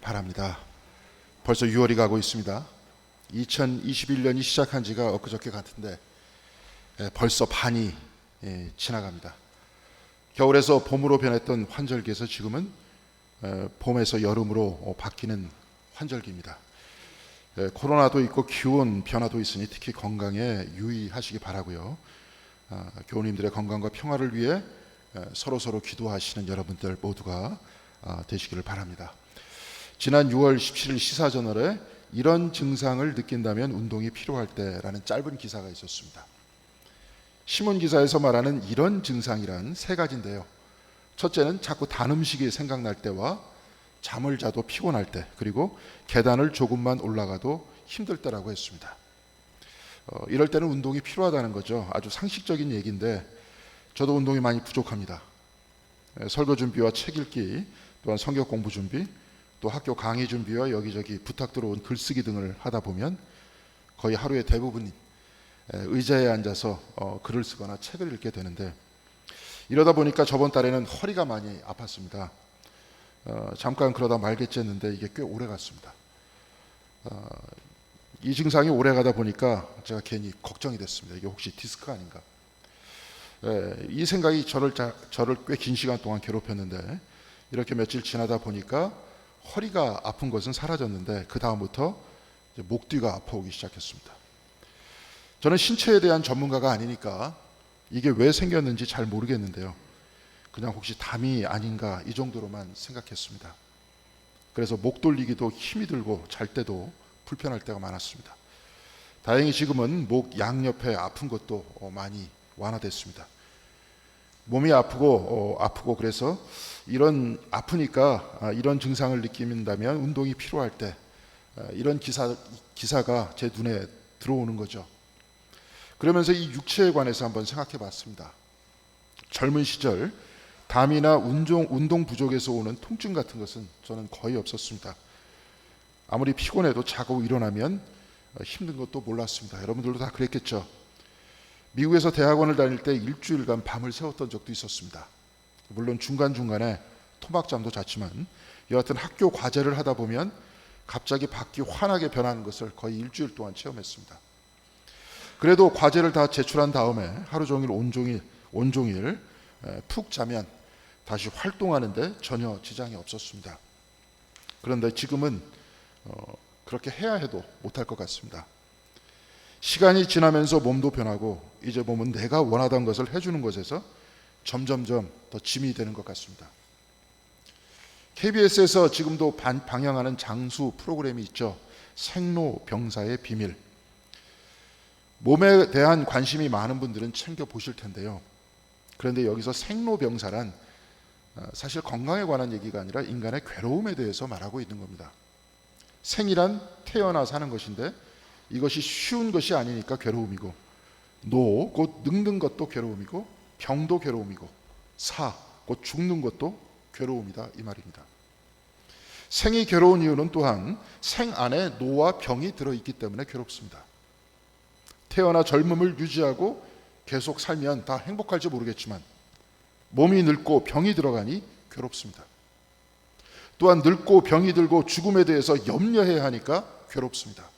바랍니다. 벌써 6월이 가고 있습니다. 2021년이 시작한 지가 엊그저께 같은데 벌써 반이 지나갑니다. 겨울에서 봄으로 변했던 환절기에서 지금은 봄에서 여름으로 바뀌는 환절기입니다. 코로나도 있고 기온 변화도 있으니 특히 건강에 유의하시기 바라고요. 교우님들의 건강과 평화를 위해 서로 기도하시는 여러분들 모두가 되시기를 바랍니다. 지난 6월 17일 시사저널에 이런 증상을 느낀다면 운동이 필요할 때라는 짧은 기사가 있었습니다. 신문 기사에서 말하는 이런 증상이란 세 가지인데요. 첫째는 자꾸 단 음식이 생각날 때와 잠을 자도 피곤할 때, 그리고 계단을 조금만 올라가도 힘들 때라고 했습니다. 이럴 때는 운동이 필요하다는 거죠. 아주 상식적인 얘기인데 저도 운동이 많이 부족합니다. 설거 준비와 책 읽기, 또한 성경 공부 준비, 또 학교 강의 준비와 여기저기 부탁 들어온 글쓰기 등을 하다 보면 거의 하루의 대부분이 의자에 앉아서 글을 쓰거나 책을 읽게 되는데, 이러다 보니까 저번 달에는 허리가 많이 아팠습니다. 잠깐 그러다 말겠지 했는데 이게 꽤 오래 갔습니다. 이 증상이 오래 가다 보니까 제가 괜히 걱정이 됐습니다. 이게 혹시 디스크 아닌가? 이 생각이 저를 꽤 긴 시간 동안 괴롭혔는데, 이렇게 며칠 지나다 보니까 허리가 아픈 것은 사라졌는데 그 다음부터 목 뒤가 아파오기 시작했습니다. 저는 신체에 대한 전문가가 아니니까 이게 왜 생겼는지 잘 모르겠는데요. 그냥 혹시 담이 아닌가 이 정도로만 생각했습니다. 그래서 목 돌리기도 힘이 들고 잘 때도 불편할 때가 많았습니다. 다행히 지금은 목 양옆에 아픈 것도 많이 완화됐습니다. 몸이 아프고 그래서 아프니까 이런 증상을 느낀다면 운동이 필요할 때 이런 기사가 제 눈에 들어오는 거죠. 그러면서 이 육체에 관해서 한번 생각해 봤습니다. 젊은 시절 담이나 운동 부족에서 오는 통증 같은 것은 저는 거의 없었습니다. 아무리 피곤해도 자고 일어나면 힘든 것도 몰랐습니다. 여러분들도 다 그랬겠죠. 미국에서 대학원을 다닐 때 일주일간 밤을 새웠던 적도 있었습니다. 물론 중간중간에 토막잠도 잤지만 여하튼 학교 과제를 하다 보면 갑자기 밖이 환하게 변하는 것을 거의 일주일 동안 체험했습니다. 그래도 과제를 다 제출한 다음에 하루 종일 온종일 푹 자면 다시 활동하는데 전혀 지장이 없었습니다. 그런데 지금은 그렇게 해야 해도 못할 것 같습니다. 시간이 지나면서 몸도 변하고 이제 몸은 내가 원하던 것을 해주는 것에서 점점점 더 짐이 되는 것 같습니다. KBS에서 지금도 방영하는 장수 프로그램이 있죠. 생로병사의 비밀. 몸에 대한 관심이 많은 분들은 챙겨보실 텐데요. 그런데 여기서 생로병사란 사실 건강에 관한 얘기가 아니라 인간의 괴로움에 대해서 말하고 있는 겁니다. 생이란 태어나 사는 것인데 이것이 쉬운 것이 아니니까 괴로움이고, 노, 곧 늙는 것도 괴로움이고, 병도 괴로움이고, 사, 곧 죽는 것도 괴로움이다 이 말입니다. 생이 괴로운 이유는 또한 생 안에 노와 병이 들어있기 때문에 괴롭습니다. 태어나 젊음을 유지하고 계속 살면 다 행복할지 모르겠지만 몸이 늙고 병이 들어가니 괴롭습니다. 또한 늙고 병이 들고 죽음에 대해서 염려해야 하니까 괴롭습니다.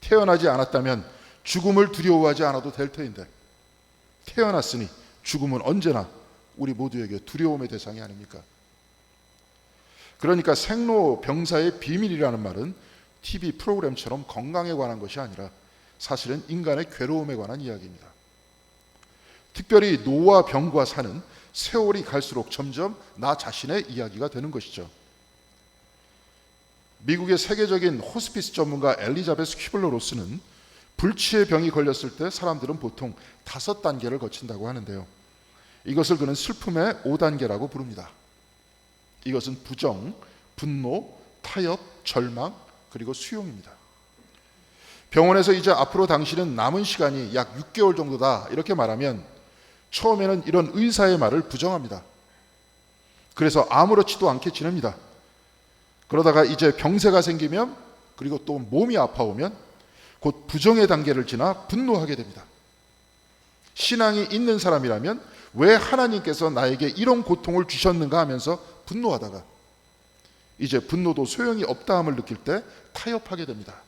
태어나지 않았다면 죽음을 두려워하지 않아도 될 터인데 태어났으니 죽음은 언제나 우리 모두에게 두려움의 대상이 아닙니까? 그러니까 생로병사의 비밀이라는 말은 TV 프로그램처럼 건강에 관한 것이 아니라 사실은 인간의 괴로움에 관한 이야기입니다. 특별히 노와 병과 사는 세월이 갈수록 점점 나 자신의 이야기가 되는 것이죠. 미국의 세계적인 호스피스 전문가 엘리자베스 퀴블러 로스는 불치의 병이 걸렸을 때 사람들은 보통 5단계를 거친다고 하는데요. 이것을 그는 슬픔의 5단계라고 부릅니다. 이것은 부정, 분노, 타협, 절망, 그리고 수용입니다. 병원에서 이제 앞으로 당신은 남은 시간이 약 6개월 정도다 이렇게 말하면 처음에는 이런 의사의 말을 부정합니다. 그래서 아무렇지도 않게 지냅니다. 그러다가 이제 병세가 생기면, 그리고 또 몸이 아파오면 곧 부정의 단계를 지나 분노하게 됩니다. 신앙이 있는 사람이라면 왜 하나님께서 나에게 이런 고통을 주셨는가 하면서 분노하다가 이제 분노도 소용이 없다함을 느낄 때 타협하게 됩니다.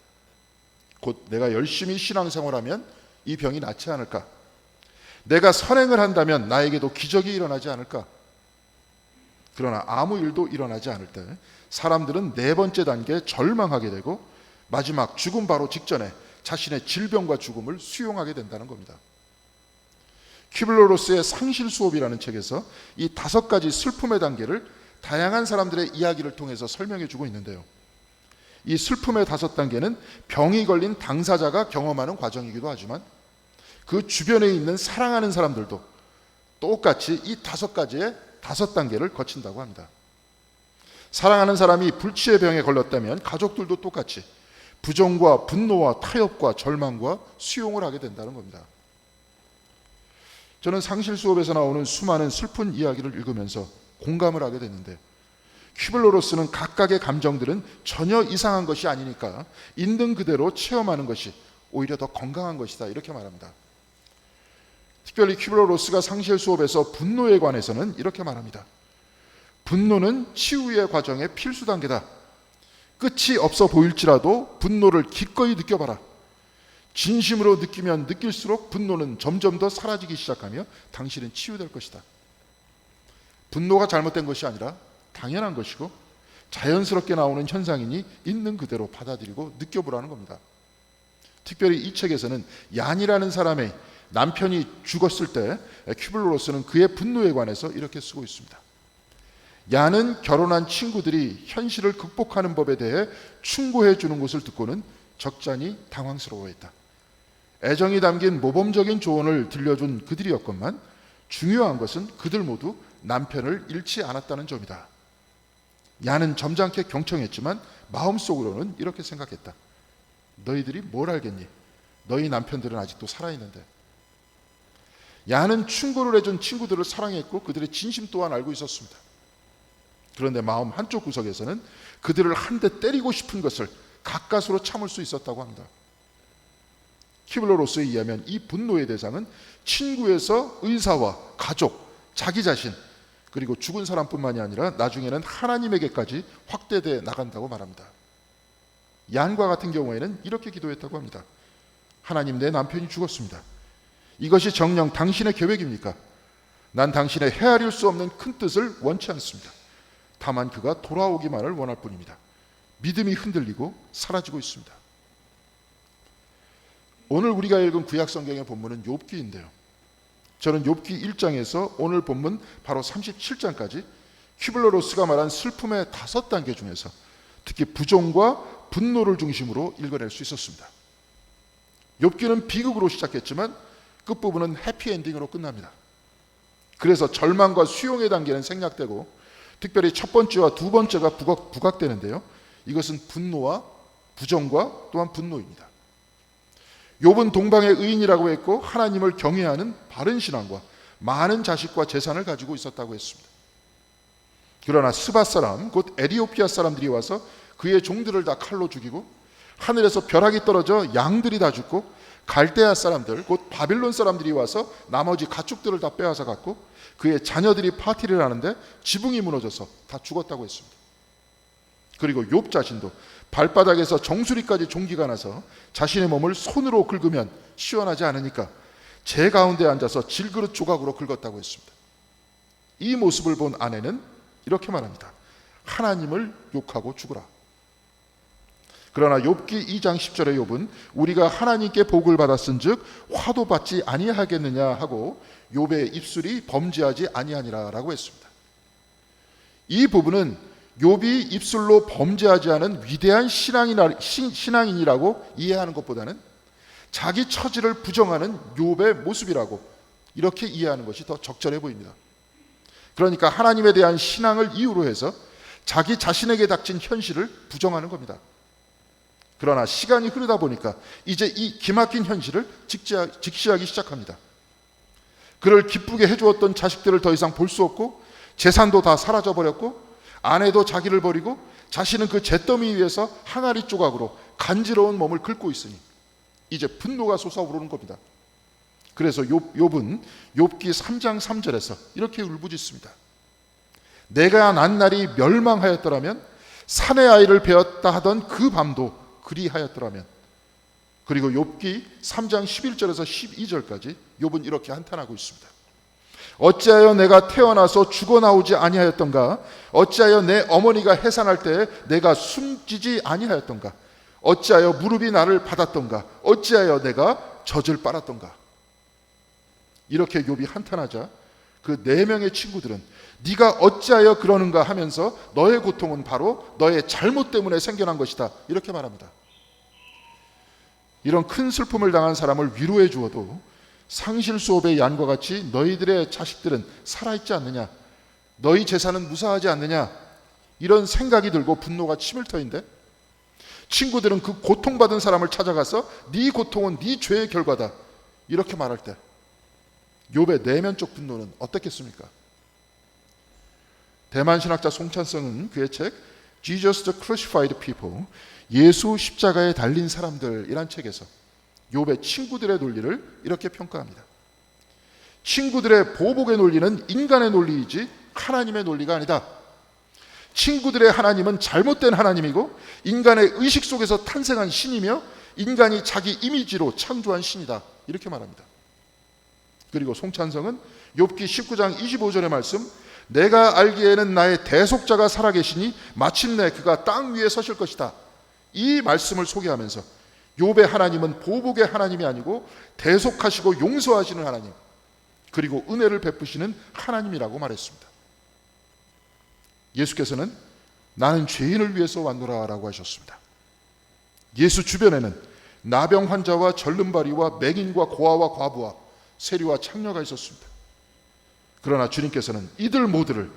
곧 내가 열심히 신앙생활하면 이 병이 낫지 않을까? 내가 선행을 한다면 나에게도 기적이 일어나지 않을까? 그러나 아무 일도 일어나지 않을 때 사람들은 네 번째 단계 절망하게 되고 마지막 죽음 바로 직전에 자신의 질병과 죽음을 수용하게 된다는 겁니다. 큐블러-로스의 상실 수업이라는 책에서 이 5가지 슬픔의 단계를 다양한 사람들의 이야기를 통해서 설명해 주고 있는데요. 이 슬픔의 5단계는 병이 걸린 당사자가 경험하는 과정이기도 하지만 그 주변에 있는 사랑하는 사람들도 똑같이 이 5가지의 5단계를 거친다고 합니다. 사랑하는 사람이 불치의 병에 걸렸다면 가족들도 똑같이 부정과 분노와 타협과 절망과 수용을 하게 된다는 겁니다. 저는 상실 수업에서 나오는 수많은 슬픈 이야기를 읽으면서 공감을 하게 됐는데, 큐블러-로스는 각각의 감정들은 전혀 이상한 것이 아니니까 있는 그대로 체험하는 것이 오히려 더 건강한 것이다, 이렇게 말합니다. 특별히 큐블러-로스가 상실 수업에서 분노에 관해서는 이렇게 말합니다. 분노는 치유의 과정의 필수 단계다. 끝이 없어 보일지라도 분노를 기꺼이 느껴봐라. 진심으로 느끼면 느낄수록 분노는 점점 더 사라지기 시작하며 당신은 치유될 것이다. 분노가 잘못된 것이 아니라 당연한 것이고 자연스럽게 나오는 현상이니 있는 그대로 받아들이고 느껴보라는 겁니다. 특별히 이 책에서는 얀이라는 사람의 남편이 죽었을 때 큐블러-로스는 그의 분노에 관해서 이렇게 쓰고 있습니다. 얀은 결혼한 친구들이 현실을 극복하는 법에 대해 충고해 주는 것을 듣고는 적잖이 당황스러워했다. 애정이 담긴 모범적인 조언을 들려준 그들이었건만 중요한 것은 그들 모두 남편을 잃지 않았다는 점이다. 얀은 점잖게 경청했지만 마음속으로는 이렇게 생각했다. 너희들이 뭘 알겠니? 너희 남편들은 아직도 살아있는데. 얀은 충고를 해준 친구들을 사랑했고 그들의 진심 또한 알고 있었습니다. 그런데 마음 한쪽 구석에서는 그들을 한 대 때리고 싶은 것을 가까스로 참을 수 있었다고 합니다. 큐블러-로스에 의하면 이 분노의 대상은 친구에서 의사와 가족, 자기 자신, 그리고 죽은 사람뿐만이 아니라 나중에는 하나님에게까지 확대돼 나간다고 말합니다. 얀과 같은 경우에는 이렇게 기도했다고 합니다. 하나님, 내 남편이 죽었습니다. 이것이 정녕 당신의 계획입니까? 난 당신의 헤아릴 수 없는 큰 뜻을 원치 않습니다. 다만 그가 돌아오기만을 원할 뿐입니다. 믿음이 흔들리고 사라지고 있습니다. 오늘 우리가 읽은 구약 성경의 본문은 욥기인데요. 저는 욥기 1장에서 오늘 본문 바로 37장까지 큐블러-로스가 말한 슬픔의 5단계 중에서 특히 부정과 분노를 중심으로 읽어낼 수 있었습니다. 욥기는 비극으로 시작했지만 끝부분은 해피엔딩으로 끝납니다. 그래서 절망과 수용의 단계는 생략되고 특별히 첫 번째와 두 번째가 부각되는데요. 이것은 분노와 부정과 또한 분노입니다. 욥은 동방의 의인이라고 했고 하나님을 경외하는 바른 신앙과 많은 자식과 재산을 가지고 있었다고 했습니다. 그러나 스바 사람 곧 에티오피아 사람들이 와서 그의 종들을 다 칼로 죽이고 하늘에서 벼락이 떨어져 양들이 다 죽고 갈대아 사람들 곧 바빌론 사람들이 와서 나머지 가축들을 다 빼앗아 갔고 그의 자녀들이 파티를 하는데 지붕이 무너져서 다 죽었다고 했습니다. 그리고 욥 자신도 발바닥에서 정수리까지 종기가 나서 자신의 몸을 손으로 긁으면 시원하지 않으니까 제 가운데 앉아서 질그릇 조각으로 긁었다고 했습니다. 이 모습을 본 아내는 이렇게 말합니다. 하나님을 욕하고 죽으라. 그러나 욥기 2장 10절의 욥은 우리가 하나님께 복을 받았은즉 화도 받지 아니하겠느냐 하고 욥의 입술이 범죄하지 아니하니라 라고 했습니다. 이 부분은 욥이 입술로 범죄하지 않은 위대한 신앙인이라고 이해하는 것보다는 자기 처지를 부정하는 욥의 모습이라고 이렇게 이해하는 것이 더 적절해 보입니다. 그러니까 하나님에 대한 신앙을 이유로 해서 자기 자신에게 닥친 현실을 부정하는 겁니다. 그러나 시간이 흐르다 보니까 이제 이 기막힌 현실을 직시하기 시작합니다. 그를 기쁘게 해주었던 자식들을 더 이상 볼 수 없고 재산도 다 사라져버렸고 아내도 자기를 버리고 자신은 그 잿더미 위에서 항아리 조각으로 간지러운 몸을 긁고 있으니 이제 분노가 솟아오르는 겁니다. 그래서 욥은 욥기 3장 3절에서 이렇게 울부짖습니다. 내가 난 날이 멸망하였더라면 사내 아이를 베었다 하던 그 밤도 그리하였더라면. 그리고 욥기 3장 11절에서 12절까지 욥은 이렇게 한탄하고 있습니다. 어찌하여 내가 태어나서 죽어나오지 아니하였던가? 어찌하여 내 어머니가 해산할 때에 내가 숨지지 아니하였던가? 어찌하여 무릎이 나를 받았던가? 어찌하여 내가 젖을 빨았던가? 이렇게 욥이 한탄하자 그 4명의 친구들은 네가 어찌하여 그러는가 하면서 너의 고통은 바로 너의 잘못 때문에 생겨난 것이다, 이렇게 말합니다. 이런 큰 슬픔을 당한 사람을 위로해 주어도 상실 수업의 얀과 같이 너희들의 자식들은 살아있지 않느냐, 너희 재산은 무사하지 않느냐, 이런 생각이 들고 분노가 치밀 터인데 친구들은 그 고통받은 사람을 찾아가서 네 고통은 네 죄의 결과다, 이렇게 말할 때 욥의 내면적 분노는 어떻겠습니까? 대만 신학자 송찬성은 그의 책 Jesus the Crucified People, 예수 십자가에 달린 사람들이란 책에서 욥의 친구들의 논리를 이렇게 평가합니다. 친구들의 보복의 논리는 인간의 논리이지 하나님의 논리가 아니다. 친구들의 하나님은 잘못된 하나님이고 인간의 의식 속에서 탄생한 신이며 인간이 자기 이미지로 창조한 신이다, 이렇게 말합니다. 그리고 송찬성은 욥기 19장 25절의 말씀, 내가 알기에는 나의 대속자가 살아계시니 마침내 그가 땅 위에 서실 것이다, 이 말씀을 소개하면서 욥의 하나님은 보복의 하나님이 아니고 대속하시고 용서하시는 하나님, 그리고 은혜를 베푸시는 하나님이라고 말했습니다. 예수께서는 나는 죄인을 위해서 왔노라 라고 하셨습니다. 예수 주변에는 나병 환자와 절름발이와 맹인과 고아와 과부와 세리와 창녀가 있었습니다. 그러나 주님께서는 이들 모두를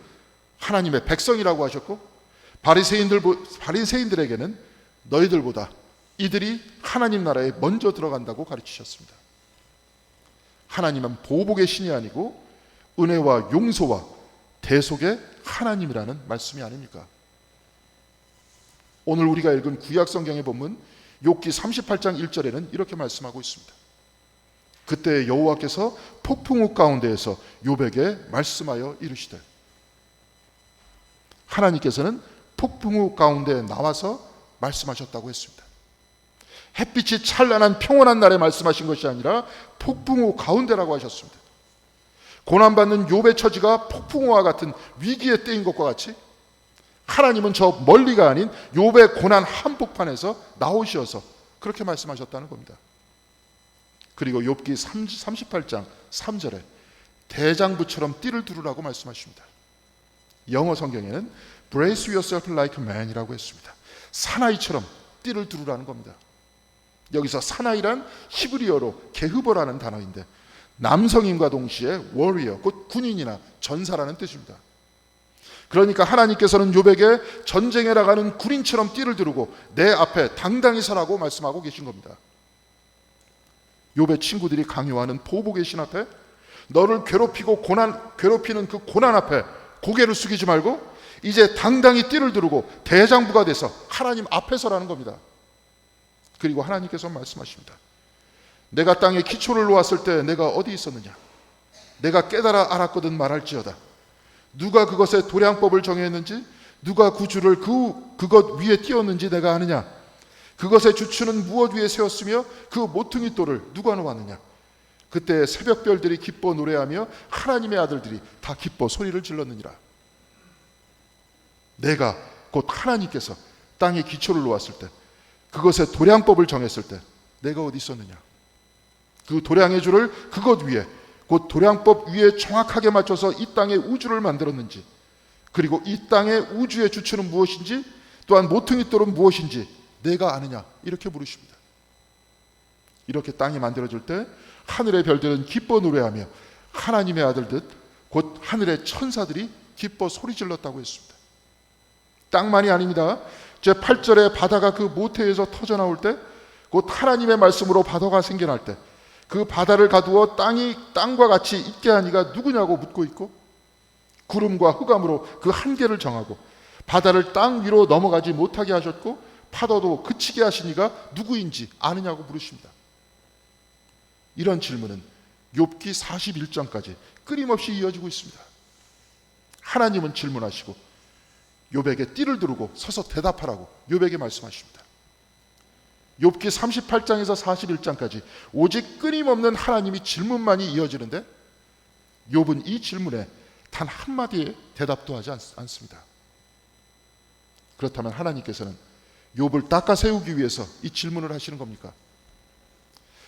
하나님의 백성이라고 하셨고 바리새인들에게는 너희들보다 이들이 하나님 나라에 먼저 들어간다고 가르치셨습니다. 하나님은 보복의 신이 아니고 은혜와 용서와 대속의 하나님이라는 말씀이 아닙니까? 오늘 우리가 읽은 구약 성경의 본문 욥기 38장 1절에는 이렇게 말씀하고 있습니다. 그때 여호와께서 폭풍우 가운데에서 욥에게 말씀하여 이르시되, 하나님께서는 폭풍우 가운데 나와서 말씀하셨다고 했습니다. 햇빛이 찬란한 평온한 날에 말씀하신 것이 아니라 폭풍우 가운데라고 하셨습니다. 고난받는 욥의 처지가 폭풍우와 같은 위기의 때인 것과 같이 하나님은 저 멀리가 아닌 욥의 고난 한복판에서 나오셔서 그렇게 말씀하셨다는 겁니다. 그리고 욥기 38장 3절에 대장부처럼 띠를 두르라고 말씀하십니다. 영어 성경에는 Brace yourself like a man이라고 했습니다. 사나이처럼 띠를 두르라는 겁니다. 여기서 사나이란 히브리어로 게흐버라는 단어인데 남성임과 동시에 warrior, 곧 군인이나 전사라는 뜻입니다. 그러니까 하나님께서는 욥에게 전쟁에 나가는 군인처럼 띠를 두르고 내 앞에 당당히 서라고 말씀하고 계신 겁니다. 욥의 친구들이 강요하는 보복의 신 앞에, 너를 괴롭히는 그 고난 앞에 고개를 숙이지 말고 이제 당당히 띠를 두르고 대장부가 돼서 하나님 앞에 서라는 겁니다. 그리고 하나님께서 말씀하십니다. 내가 땅에 기초를 놓았을 때 내가 어디 있었느냐? 내가 깨달아 알았거든 말할지어다. 누가 그것의 도량법을 정했는지, 누가 구주를 그것 위에 띄웠는지 내가 아느냐? 그것의 주추는 무엇 위에 세웠으며 그 모퉁이 돌을 누가 놓았느냐? 그때 새벽별들이 기뻐 노래하며 하나님의 아들들이 다 기뻐 소리를 질렀느니라. 내가 곧 하나님께서 땅에 기초를 놓았을 때, 그것의 도량법을 정했을 때 내가 어디 있었느냐? 그 도량의 줄을 그것 위에, 곧 도량법 위에 정확하게 맞춰서 이 땅의 우주를 만들었는지, 그리고 이 땅의 우주의 주체는 무엇인지, 또한 모퉁이 돌은 무엇인지 내가 아느냐? 이렇게 물으십니다. 이렇게 땅이 만들어질 때 하늘의 별들은 기뻐 노래하며 하나님의 아들들, 곧 하늘의 천사들이 기뻐 소리질렀다고 했습니다. 땅만이 아닙니다. 제8절에 바다가 그 모태에서 터져나올 때, 곧 하나님의 말씀으로 바다가 생겨날 때 그 바다를 가두어 땅이 땅과 같이 있게 하니가 누구냐고 묻고 있고, 구름과 흑암으로 그 한계를 정하고 바다를 땅 위로 넘어가지 못하게 하셨고 파도도 그치게 하시니가 누구인지 아느냐고 물으십니다. 이런 질문은 욥기 41장까지 끊임없이 이어지고 있습니다. 하나님은 질문하시고 욥에게 띠를 두르고 서서 대답하라고 욥에게 말씀하십니다. 욥기 38장에서 41장까지 오직 끊임없는 하나님이 질문만이 이어지는데 욥은 이 질문에 단 한마디의 대답도 하지 않습니다. 그렇다면 하나님께서는 욥을 닦아 세우기 위해서 이 질문을 하시는 겁니까?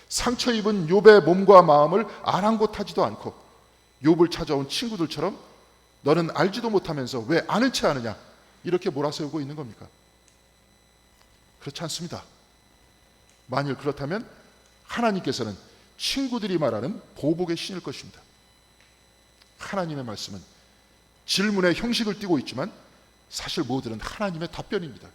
상처 입은 욥의 몸과 마음을 아랑곳하지도 않고 욥을 찾아온 친구들처럼 너는 알지도 못하면서 왜 아는 체 하느냐 이렇게 몰아세우고 있는 겁니까? 그렇지 않습니다. 만일 그렇다면 하나님께서는 친구들이 말하는 보복의 신일 것입니다. 하나님의 말씀은 질문의 형식을 띠고 있지만 사실 모두는 하나님의 답변입니다.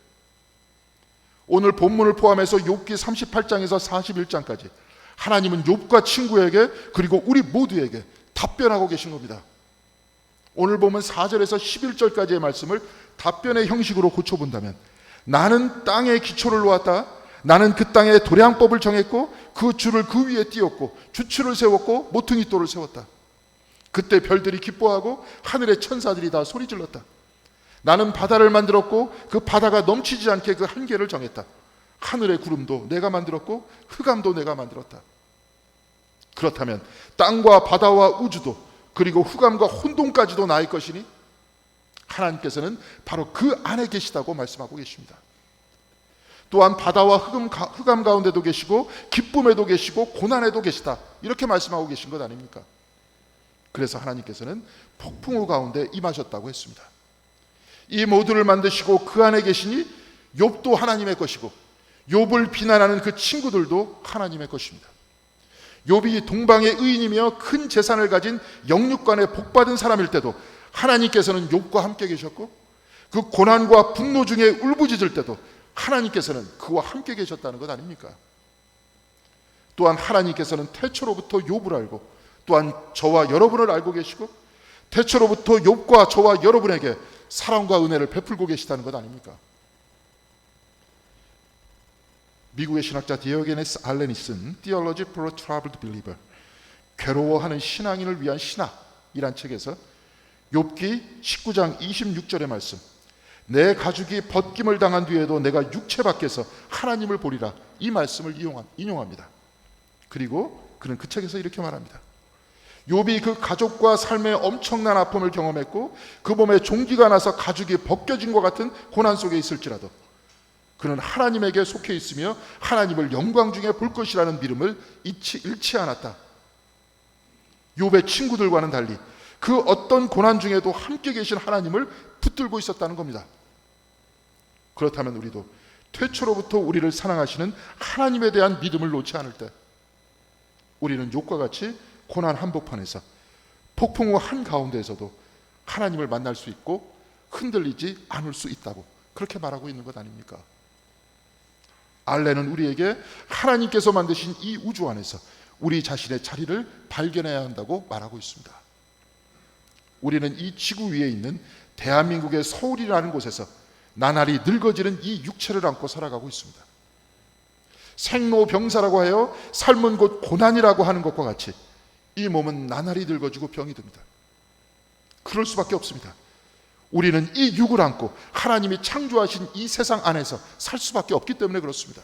오늘 본문을 포함해서 욥기 38장에서 41장까지 하나님은 욥과 친구에게 그리고 우리 모두에게 답변하고 계신 겁니다. 오늘 보면 4절에서 11절까지의 말씀을 답변의 형식으로 고쳐본다면 나는 땅에 기초를 놓았다. 나는 그 땅에 도량법을 정했고 그 줄을 그 위에 띄웠고 주추를 세웠고 모퉁이돌을 세웠다. 그때 별들이 기뻐하고 하늘의 천사들이 다 소리질렀다. 나는 바다를 만들었고 그 바다가 넘치지 않게 그 한계를 정했다. 하늘의 구름도 내가 만들었고 흑암도 내가 만들었다. 그렇다면 땅과 바다와 우주도 그리고 흑암과 혼돈까지도 나의 것이니 하나님께서는 바로 그 안에 계시다고 말씀하고 계십니다. 또한 바다와 흑암 가운데도 계시고 기쁨에도 계시고 고난에도 계시다 이렇게 말씀하고 계신 것 아닙니까? 그래서 하나님께서는 폭풍우 가운데 임하셨다고 했습니다. 이 모두를 만드시고 그 안에 계시니 욥도 하나님의 것이고 욥을 비난하는 그 친구들도 하나님의 것입니다. 욥이 동방의 의인이며 큰 재산을 가진 영육간에 복받은 사람일 때도 하나님께서는 욥과 함께 계셨고 그 고난과 분노 중에 울부짖을 때도 하나님께서는 그와 함께 계셨다는 것 아닙니까? 또한 하나님께서는 태초로부터 욥을 알고 또한 저와 여러분을 알고 계시고 태초로부터 욥과 저와 여러분에게 사랑과 은혜를 베풀고 계시다는 것 아닙니까? 미국의 신학자 디오게네스 알렌이 쓴 Theology for a Troubled Believer, 괴로워하는 신앙인을 위한 신학이란 책에서 욥기 19장 26절의 말씀, 내 가죽이 벗김을 당한 뒤에도 내가 육체 밖에서 하나님을 보리라, 이 말씀을 인용합니다. 그리고 그는 그 책에서 이렇게 말합니다. 욥이 그 가족과 삶의 엄청난 아픔을 경험했고 그 몸에 종기가 나서 가죽이 벗겨진 것 같은 고난 속에 있을지라도 그는 하나님에게 속해 있으며 하나님을 영광 중에 볼 것이라는 믿음을 잃지 않았다. 욥의 친구들과는 달리 그 어떤 고난 중에도 함께 계신 하나님을 붙들고 있었다는 겁니다. 그렇다면 우리도 태초로부터 우리를 사랑하시는 하나님에 대한 믿음을 놓지 않을 때 우리는 욥과 같이 고난 한복판에서 폭풍우 한가운데에서도 하나님을 만날 수 있고 흔들리지 않을 수 있다고 그렇게 말하고 있는 것 아닙니까? 알렌은 우리에게 하나님께서 만드신 이 우주 안에서 우리 자신의 자리를 발견해야 한다고 말하고 있습니다. 우리는 이 지구 위에 있는 대한민국의 서울이라는 곳에서 나날이 늙어지는 이 육체를 안고 살아가고 있습니다. 생로병사라고 하여 삶은 곧 고난이라고 하는 것과 같이 이 몸은 나날이 늙어지고 병이 듭니다. 그럴 수밖에 없습니다. 우리는 이 육을 안고 하나님이 창조하신 이 세상 안에서 살 수밖에 없기 때문에 그렇습니다.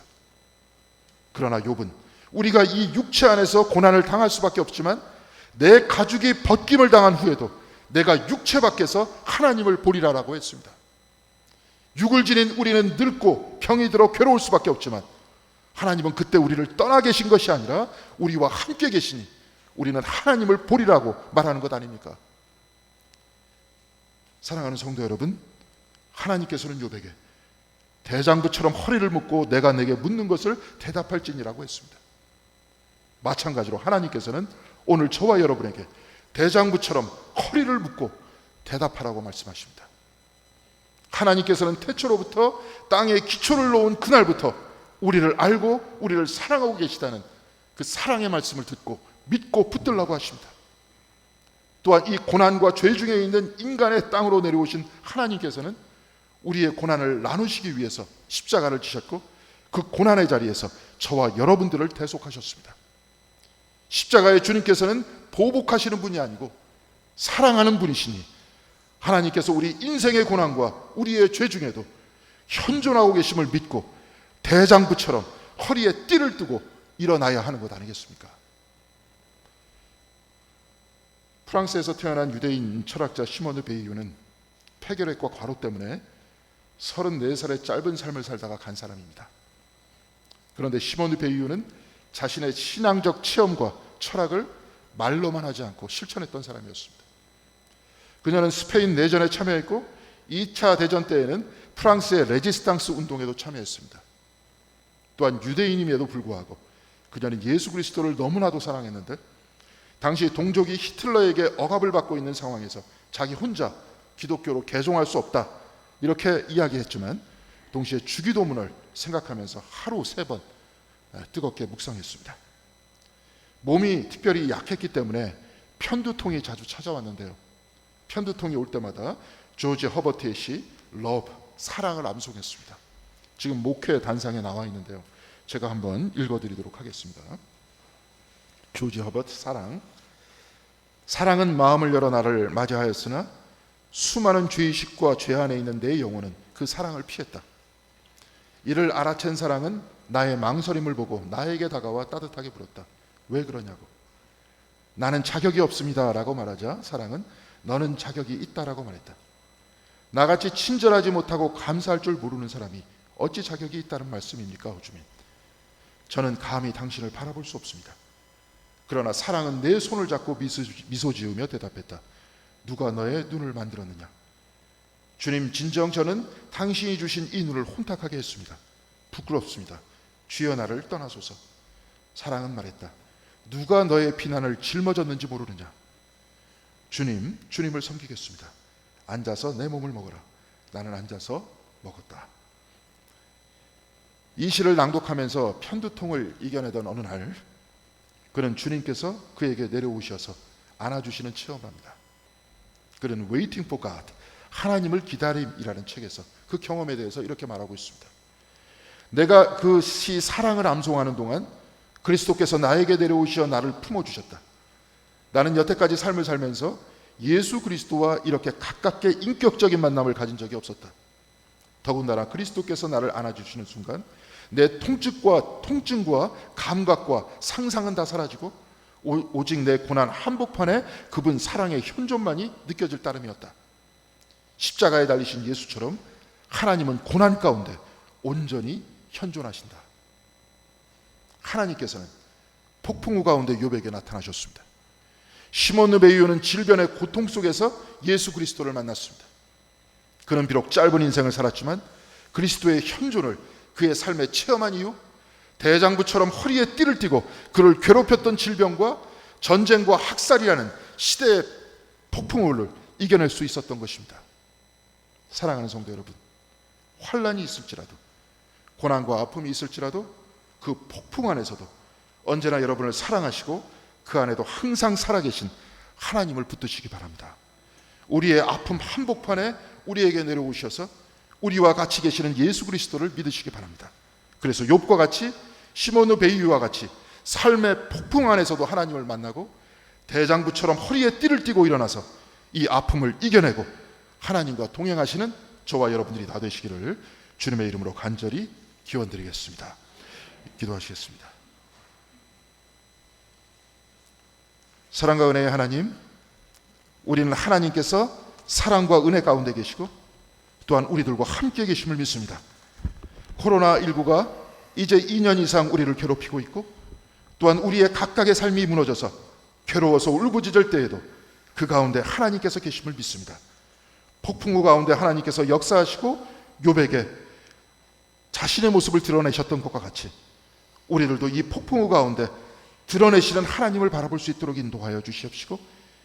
그러나 욥은 우리가 이 육체 안에서 고난을 당할 수밖에 없지만 내 가죽이 벗김을 당한 후에도 내가 육체 밖에서 하나님을 보리라라고 했습니다. 육을 지닌 우리는 늙고 병이 들어 괴로울 수밖에 없지만 하나님은 그때 우리를 떠나 계신 것이 아니라 우리와 함께 계시니 우리는 하나님을 보리라고 말하는 것 아닙니까? 사랑하는 성도 여러분, 하나님께서는 욥에게 대장부처럼 허리를 묶고 내가 내게 묻는 것을 대답할지니라고 했습니다. 마찬가지로 하나님께서는 오늘 저와 여러분에게 대장부처럼 허리를 묶고 대답하라고 말씀하십니다. 하나님께서는 태초로부터 땅에 기초를 놓은 그날부터 우리를 알고 우리를 사랑하고 계시다는 그 사랑의 말씀을 듣고 믿고 붙들라고 하십니다. 또한 이 고난과 죄 중에 있는 인간의 땅으로 내려오신 하나님께서는 우리의 고난을 나누시기 위해서 십자가를 지셨고 그 고난의 자리에서 저와 여러분들을 대속하셨습니다. 십자가의 주님께서는 보복하시는 분이 아니고 사랑하는 분이시니 하나님께서 우리 인생의 고난과 우리의 죄 중에도 현존하고 계심을 믿고 대장부처럼 허리에 띠를 뜨고 일어나야 하는 것 아니겠습니까? 프랑스에서 태어난 유대인 철학자 시몬 베이유는 폐결핵과 과로 때문에 34살의 짧은 삶을 살다가 간 사람입니다. 그런데 시몬 베이유는 자신의 신앙적 체험과 철학을 말로만 하지 않고 실천했던 사람이었습니다. 그녀는 스페인 내전에 참여했고 2차 대전 때에는 프랑스의 레지스탕스 운동에도 참여했습니다. 또한 유대인임에도 불구하고 그녀는 예수 그리스도를 너무나도 사랑했는데 당시 동족이 히틀러에게 억압을 받고 있는 상황에서 자기 혼자 기독교로 개종할 수 없다 이렇게 이야기했지만 동시에 주기도문을 생각하면서 하루 3번 뜨겁게 묵상했습니다. 몸이 특별히 약했기 때문에 편두통이 자주 찾아왔는데요. 편두통이 올 때마다 조지 허버트의 시 러브, 사랑을 암송했습니다. 지금 목회 단상에 나와 있는데요. 제가 한번 읽어드리도록 하겠습니다. 조지 허버트 사랑. 사랑은 마음을 열어 나를 맞이하였으나 수많은 죄의식과 죄 안에 있는 내 영혼은 그 사랑을 피했다. 이를 알아챈 사랑은 나의 망설임을 보고 나에게 다가와 따뜻하게 물었다. 왜 그러냐고. 나는 자격이 없습니다 라고 말하자 사랑은 너는 자격이 있다라고 말했다. 나같이 친절하지 못하고 감사할 줄 모르는 사람이 어찌 자격이 있다는 말씀입니까, 호주민? 저는 감히 당신을 바라볼 수 없습니다. 그러나 사랑은 내 손을 잡고 미소 지으며 대답했다. 누가 너의 눈을 만들었느냐? 주님, 진정 저는 당신이 주신 이 눈을 혼탁하게 했습니다. 부끄럽습니다. 주여 나를 떠나소서. 사랑은 말했다. 누가 너의 비난을 짊어졌는지 모르느냐? 주님을 섬기겠습니다. 앉아서 내 몸을 먹어라. 나는 앉아서 먹었다. 이 시를 낭독하면서 편두통을 이겨내던 어느 날 그는 주님께서 그에게 내려오셔서 안아주시는 체험을 합니다. 그는 Waiting for God, 하나님을 기다림이라는 책에서 그 경험에 대해서 이렇게 말하고 있습니다. 내가 그 시 사랑을 암송하는 동안 그리스도께서 나에게 내려오시어 나를 품어주셨다. 나는 여태까지 삶을 살면서 예수 그리스도와 이렇게 가깝게 인격적인 만남을 가진 적이 없었다. 더군다나 그리스도께서 나를 안아주시는 순간 내 통증과 감각과 상상은 다 사라지고 오직 내 고난 한복판에 그분 사랑의 현존만이 느껴질 따름이었다. 십자가에 달리신 예수처럼 하나님은 고난 가운데 온전히 현존하신다. 하나님께서는 폭풍우 가운데 욥에게 나타나셨습니다. 시몬 베이유는 질병의 고통 속에서 예수 그리스도를 만났습니다. 그는 비록 짧은 인생을 살았지만 그리스도의 현존을 그의 삶에 체험한 이후 대장부처럼 허리에 띠를 띠고 그를 괴롭혔던 질병과 전쟁과 학살이라는 시대의 폭풍우를 이겨낼 수 있었던 것입니다. 사랑하는 성도 여러분, 환난이 있을지라도 고난과 아픔이 있을지라도 그 폭풍 안에서도 언제나 여러분을 사랑하시고 그 안에도 항상 살아계신 하나님을 붙드시기 바랍니다. 우리의 아픔 한복판에 우리에게 내려오셔서 우리와 같이 계시는 예수 그리스도를 믿으시기 바랍니다. 그래서 욥과 같이 시몬 베이유와 같이 삶의 폭풍 안에서도 하나님을 만나고 대장부처럼 허리에 띠를 띠고 일어나서 이 아픔을 이겨내고 하나님과 동행하시는 저와 여러분들이 다 되시기를 주님의 이름으로 간절히 기원드리겠습니다. 기도하시겠습니다. 사랑과 은혜의 하나님, 우리는 하나님께서 사랑과 은혜 가운데 계시고 또한 우리들과 함께 계심을 믿습니다. 코로나19가 이제 2년 이상 우리를 괴롭히고 있고 또한 우리의 각각의 삶이 무너져서 괴로워서 울부짖을 때에도 그 가운데 하나님께서 계심을 믿습니다. 폭풍우 가운데 하나님께서 역사하시고 욥에게 자신의 모습을 드러내셨던 것과 같이 우리들도 이 폭풍우 가운데 드러내시는 하나님을 바라볼 수 있도록 인도하여 주시옵시고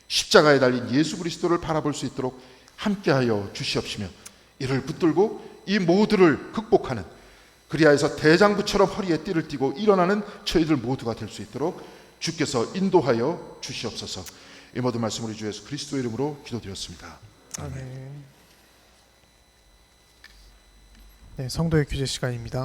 십자가에 달린 예수 그리스도를 바라볼 수 있도록 함께하여 주시옵시며 이를 붙들고 이 모두를 극복하는 그리하여서 대장부처럼 허리에 띠를 띠고 일어나는 저희들 모두가 될 수 있도록 주께서 인도하여 주시옵소서. 이 모든 말씀 우리 주 예수 그리스도의 이름으로 기도드렸습니다. 아멘. 네, 성도의 규제 시간입니다.